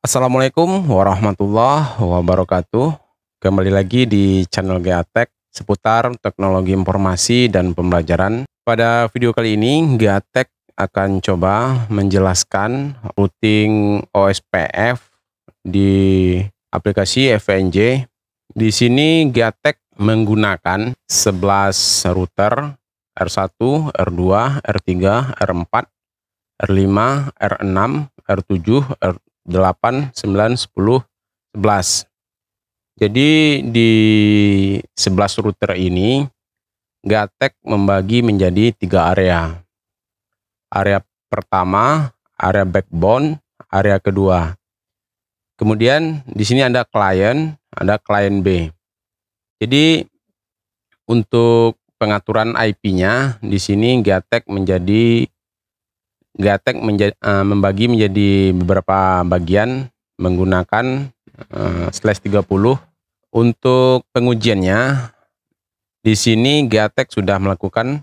Assalamualaikum warahmatullahi wabarakatuh. Kembali lagi di channel Gatek seputar teknologi informasi dan pembelajaran. Pada video kali ini, Gatek akan coba menjelaskan routing OSPF di aplikasi FNJ. Di sini Gatek menggunakan 11 router R1, R2, R3, R4, R5, R6, R7, R8, 9, 10, 11. Jadi di 11 router ini Gatek membagi menjadi 3 area. Area pertama, area backbone, area kedua. Kemudian di sini ada klien B. Jadi untuk pengaturan IP-nya di sini Gatek membagi menjadi beberapa bagian menggunakan /30. Untuk pengujiannya di sini Gatek sudah melakukan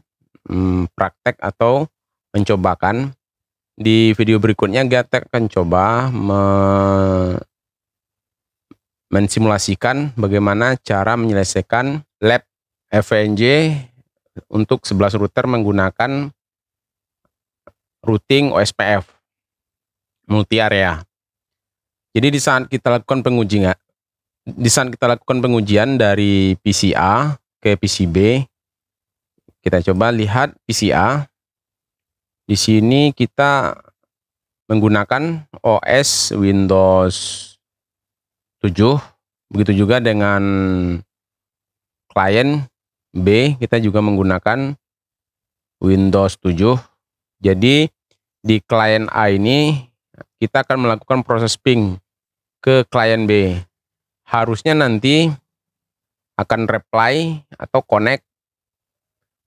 praktek atau mencobakan. Di video berikutnya Gatek akan coba mensimulasikan bagaimana cara menyelesaikan lab FNJ untuk 11 router menggunakan routing OSPF multi area. Jadi di saat kita lakukan pengujian dari PCA ke PCB, kita coba lihat PCA. Di sini kita menggunakan OS Windows 7, begitu juga dengan klien B, kita juga menggunakan Windows 7. Jadi di klien A ini kita akan melakukan proses ping ke klien B. Harusnya nanti akan reply atau connect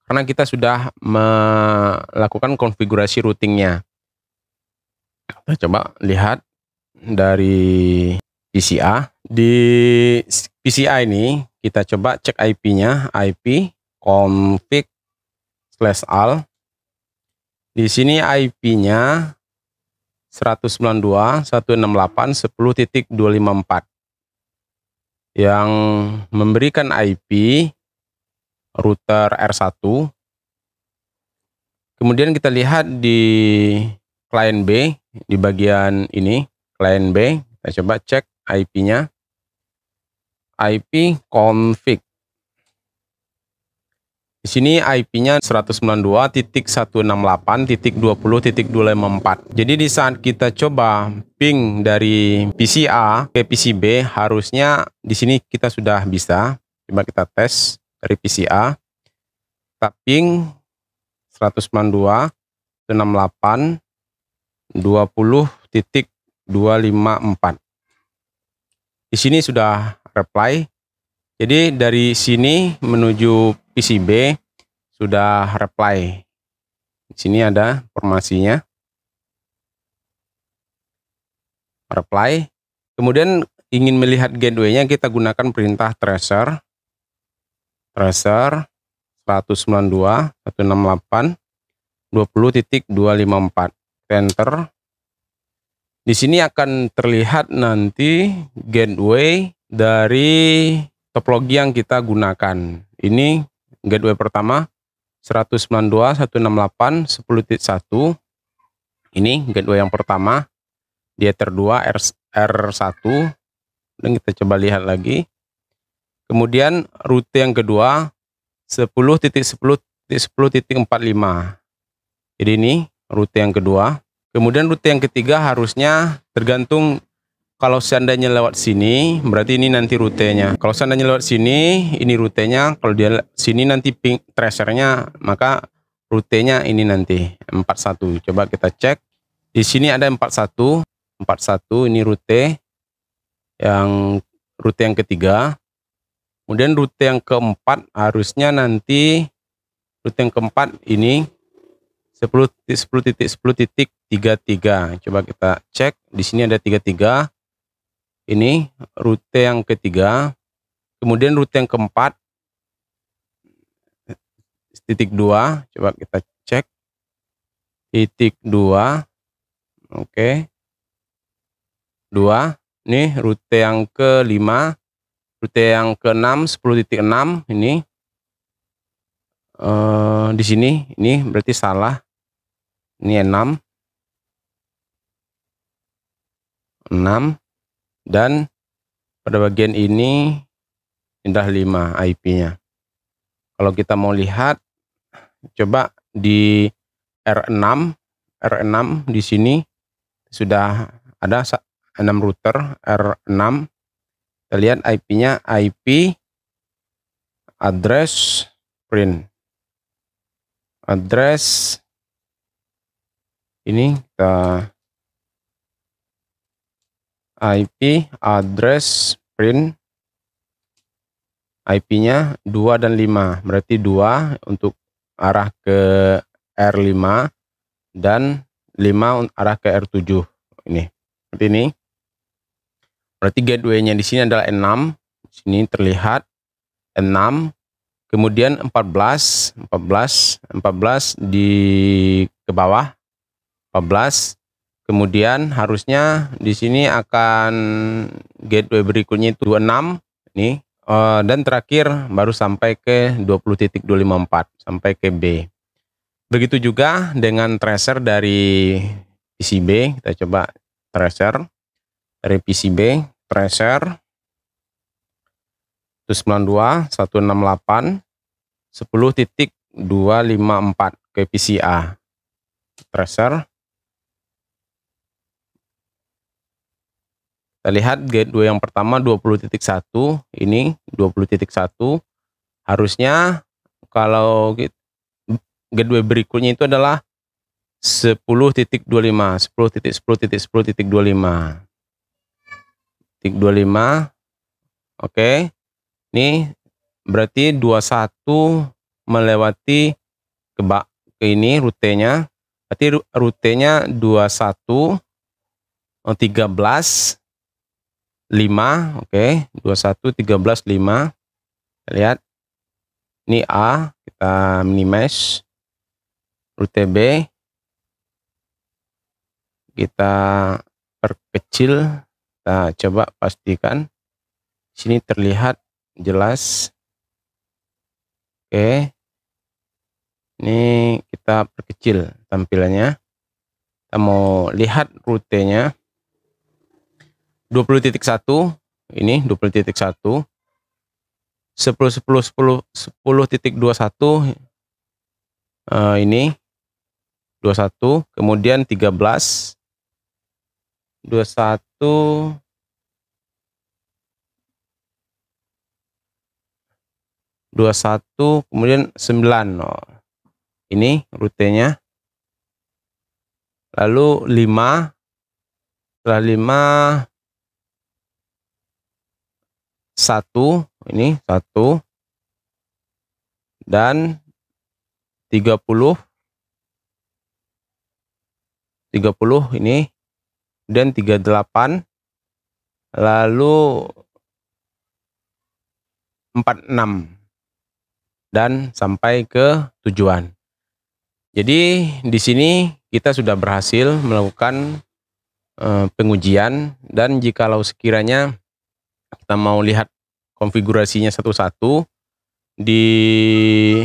karena kita sudah melakukan konfigurasi routingnya. Kita coba lihat dari PCA. Di PCA ini kita coba cek IP-nya, IP config/al. Di sini IP-nya 192.168.10.254 yang memberikan IP router R1. Kemudian kita lihat di klien B, di bagian ini klien B, kita coba cek IP-nya, IP config. Di sini IP-nya 192.168.20.254. Jadi di saat kita coba ping dari PCA ke PCB, harusnya di sini kita sudah bisa. Coba kita tes dari PCA. Kita ping 192.168.20.254. Di sini sudah reply. Jadi dari sini menuju PCB sudah reply. Di sini ada informasinya. Reply. Kemudian ingin melihat gateway-nya, kita gunakan perintah tracer. Tracer 192.168.20.254. Enter. Di sini akan terlihat nanti gateway dari topologi yang kita gunakan. Ini gateway pertama 192.168.10.1. Ini gateway yang pertama. Di ether 2 R1. Dan kita coba lihat lagi. Kemudian rute yang kedua 10.10.10.45. Jadi ini rute yang kedua. Kemudian rute yang ketiga harusnya tergantung. Kalau seandainya lewat sini, berarti ini nanti rutenya. Kalau seandainya lewat sini, ini rutenya. Kalau dia sini nanti ping tracernya, maka rutenya ini nanti 41. Coba kita cek. Di sini ada 41. 41 ini rute yang ketiga. Kemudian rute yang keempat harusnya nanti rute yang keempat ini 10.10.10.33. Coba kita cek. Di sini ada 33. Ini rute yang ketiga. Kemudian rute yang keempat titik 2. Coba kita cek. Titik 2. Oke. 2. Nih rute yang ke-5, rute yang ke-6 10.6 ini. Di sini ini berarti salah. Ini 6 dan pada bagian ini udah 5 IP-nya. Kalau kita mau lihat, coba di R6 di sini sudah ada 6 router R6. Kita lihat IP-nya, IP address print. Address ini kita IP address print, IP-nya 2 dan 5, berarti 2 untuk arah ke R5 dan 5 arah ke R7. Ini seperti ini. Berarti gateway-nya di sini adalah 6. Di sini terlihat 6. Kemudian 14 di ke bawah 14. Kemudian harusnya di sini akan gateway berikutnya itu 26 ini, dan terakhir baru sampai ke 20.254 sampai ke B. Begitu juga dengan tracer dari PCB. Kita coba tracer dari PCB, tracer 192.168 10.254 ke PCA. Tracer. Kita lihat gateway yang pertama 20.1, ini 20.1. Harusnya kalau gateway berikutnya itu adalah 10.25, 10.10.10.25. 25. Oke. Ini berarti 21 melewati ke ini rutenya. Berarti rutenya 21 13 5, oke, 21 13 5. Kita lihat ini A, kita minimize. Rute B kita perkecil, kita coba pastikan sini terlihat jelas. Oke, ini kita perkecil tampilannya. Kita mau lihat rutenya 20.1, ini 20.1 10.10.10.21 ini 21, kemudian 13 21 kemudian 9. Ini rutenya. Lalu 5, setelah 5 1, ini 1 dan 30 ini, dan 38, lalu 46 dan sampai ke tujuan. Jadi di sini kita sudah berhasil melakukan pengujian, dan jikalau sekiranya kita mau lihat konfigurasinya satu-satu di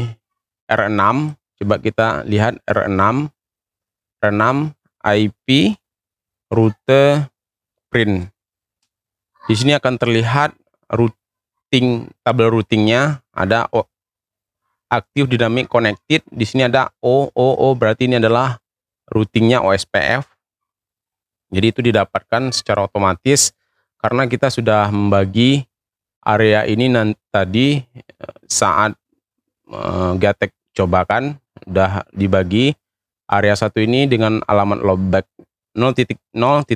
R6, coba kita lihat R6 IP rute print. Di sini akan terlihat tabel routingnya, ada aktif dynamic connected. Di sini ada O, berarti ini adalah routingnya OSPF. Jadi itu didapatkan secara otomatis karena kita sudah membagi area ini tadi saat Gatek cobakan, udah dibagi area 1 ini dengan alamat loopback 0.0.0.01.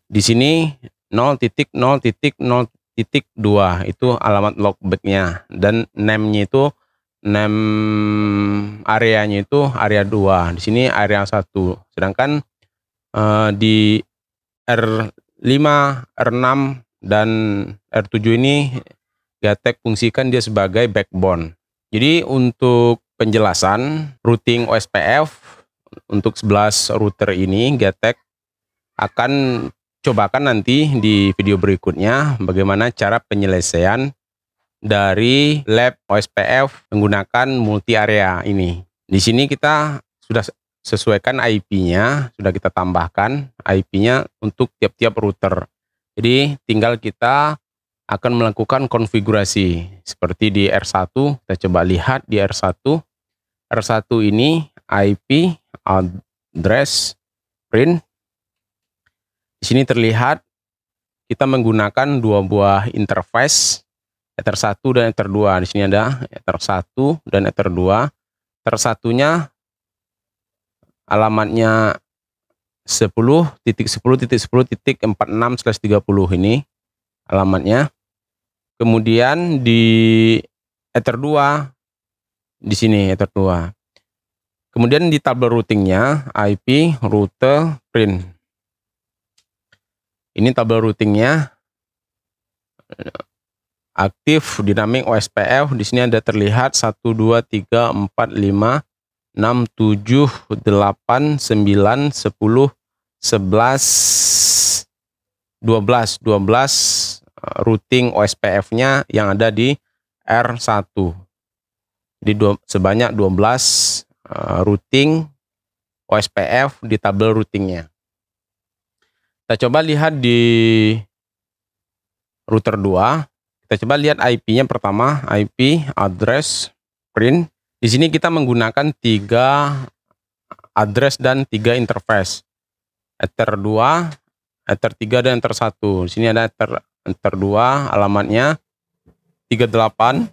Di sini 0.0.0.2 itu alamat loopbacknya, dan name-nya itu name areanya itu area 2. Di sini area 1. Sedangkan di R5, R6 dan R7 ini Gatek fungsikan dia sebagai backbone. Jadi untuk penjelasan routing OSPF untuk 11 router ini Gatek akan cobakan nanti di video berikutnya bagaimana cara penyelesaian dari lab OSPF menggunakan multi area ini. Di sini kita sudah sesuaikan IP-nya, sudah kita tambahkan IP-nya untuk tiap-tiap router. Jadi tinggal kita akan melakukan konfigurasi seperti di R1. Kita coba lihat di R1. R1 ini IP address print. Di sini terlihat kita menggunakan dua buah interface, Ether 1 dan Ether 2. Di sini ada Ether 1 dan Ether 2. Ether 1-nya alamatnya 10.10.10.46/30 ini alamatnya. Kemudian di Ether 2 di sini Ether 2. Kemudian di tabel routingnya IP route print. Ini tabel routingnya aktif dynamic OSPF. Di sini ada terlihat 1 2 3 4 5 6 7 8 9 10 11 12 routing OSPF-nya yang ada di R1. Jadi sebanyak 12 routing OSPF di tabel routingnya. Kita coba lihat di router 2. Kita coba lihat IP-nya pertama, IP address print. Di sini kita menggunakan 3 address dan 3 interface. Ether 2, Ether 3 dan Ether 1. Di sini ada Ether 2 alamatnya 38.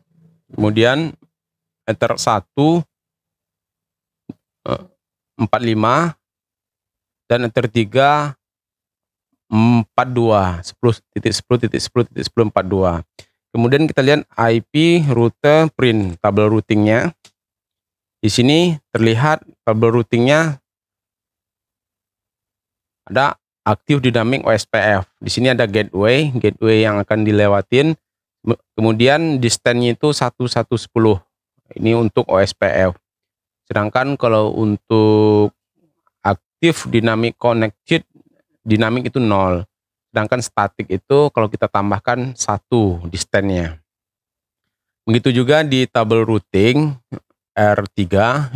Kemudian Ether 1 45 dan Ether 3 42 10.10.10.1042. Kemudian kita lihat IP route print tabel routingnya. Di sini terlihat tabel routingnya ada aktif dynamic OSPF. Di sini ada gateway yang akan dilewatin. Kemudian distance-nya itu 1110. Ini untuk OSPF. Sedangkan kalau untuk aktif dynamic connected, dinamik itu 0. Sedangkan statik itu kalau kita tambahkan 1 distance-nya. Begitu juga di tabel routing R3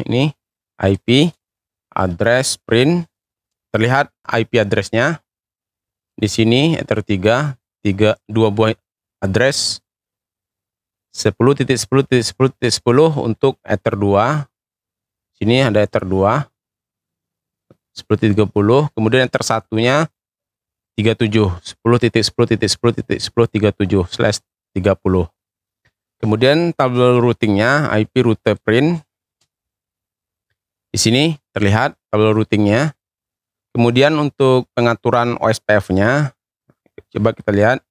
ini IP address print. Terlihat IP address-nya. Di sini Ether 3 2 buah address 10.10.10.10 untuk Ether 2. Sini ada Ether 2 10.30. Kemudian Ether 1-nya 37 10.10.10.10.37/30. Kemudian tabel routingnya IP route print. Di sini terlihat tabel routingnya. Kemudian untuk pengaturan OSPF-nya, coba kita lihat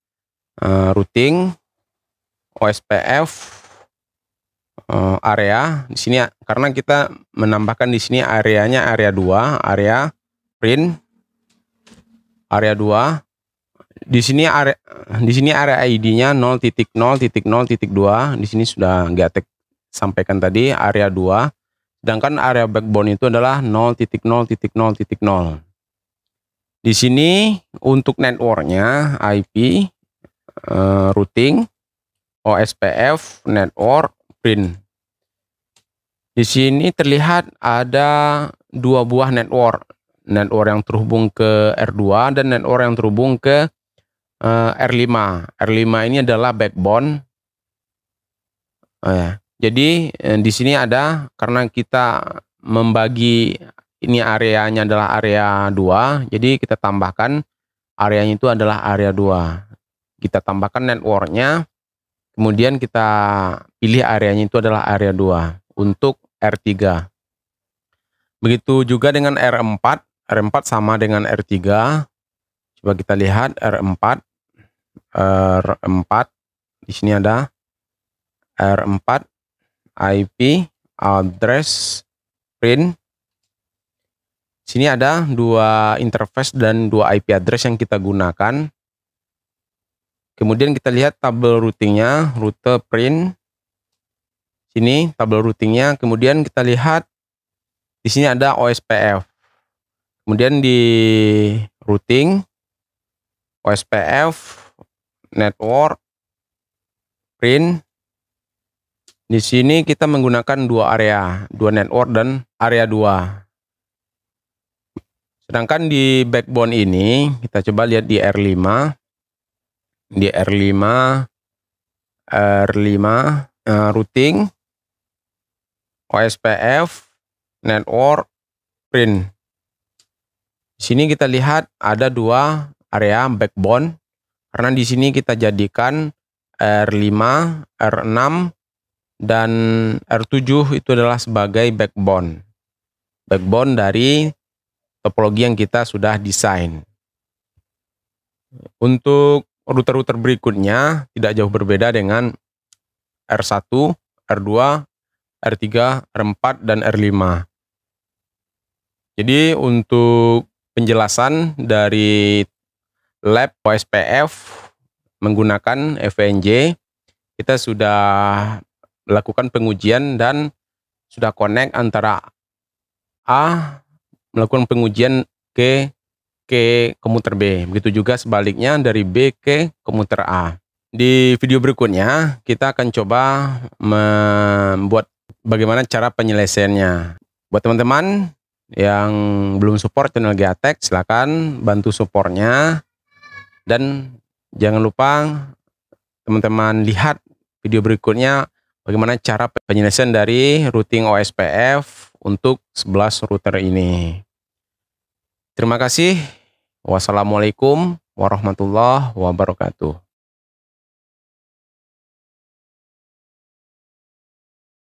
routing OSPF area. Di sini karena kita menambahkan di sini areanya area 2, area print area 2. Di sini area ID-nya 0.0.0.2. Di sini sudah Gatek sampaikan tadi area 2. Sedangkan area backbone itu adalah 0.0.0.0. Di sini untuk networknya IP routing OSPF network print. Di sini terlihat ada 2 buah network yang terhubung ke R2 dan network yang terhubung ke R5. R5 ini adalah backbone. Jadi di sini ada, karena kita membagi ini areanya adalah area 2, jadi kita tambahkan areanya itu adalah area 2. Kita tambahkan networknya, kemudian kita pilih areanya itu adalah area 2 untuk R3. Begitu juga dengan R4. R4 sama dengan R3. Coba kita lihat R4. Di sini ada R4 IP address print. Sini ada 2 interface dan 2 IP address yang kita gunakan. Kemudian kita lihat tabel routingnya, route print. Sini tabel routingnya. Kemudian kita lihat di sini ada OSPF. Kemudian di routing, OSPF, network, print. Di sini kita menggunakan dua area, dua network dan area 2. Sedangkan di backbone ini, kita coba lihat di R5. Di R5, routing, OSPF, network, print. Di sini kita lihat ada dua area backbone, karena di sini kita jadikan R5, R6, dan R7 itu adalah sebagai backbone dari topologi yang kita sudah desain. Untuk router-router berikutnya tidak jauh berbeda dengan R1, R2, R3, R4, dan R5. Jadi untuk penjelasan dari lab OSPF menggunakan FNJ, kita sudah melakukan pengujian dan sudah connect antara A melakukan pengujian ke komuter B. Begitu juga sebaliknya dari B ke komuter A. Di video berikutnya kita akan coba membuat bagaimana cara penyelesaiannya. Buat teman-teman yang belum support channel Giatek, silakan bantu supportnya. Dan jangan lupa teman-teman lihat video berikutnya bagaimana cara penyelesaian dari routing OSPF untuk 11 router ini. Terima kasih. Wassalamualaikum warahmatullahi wabarakatuh.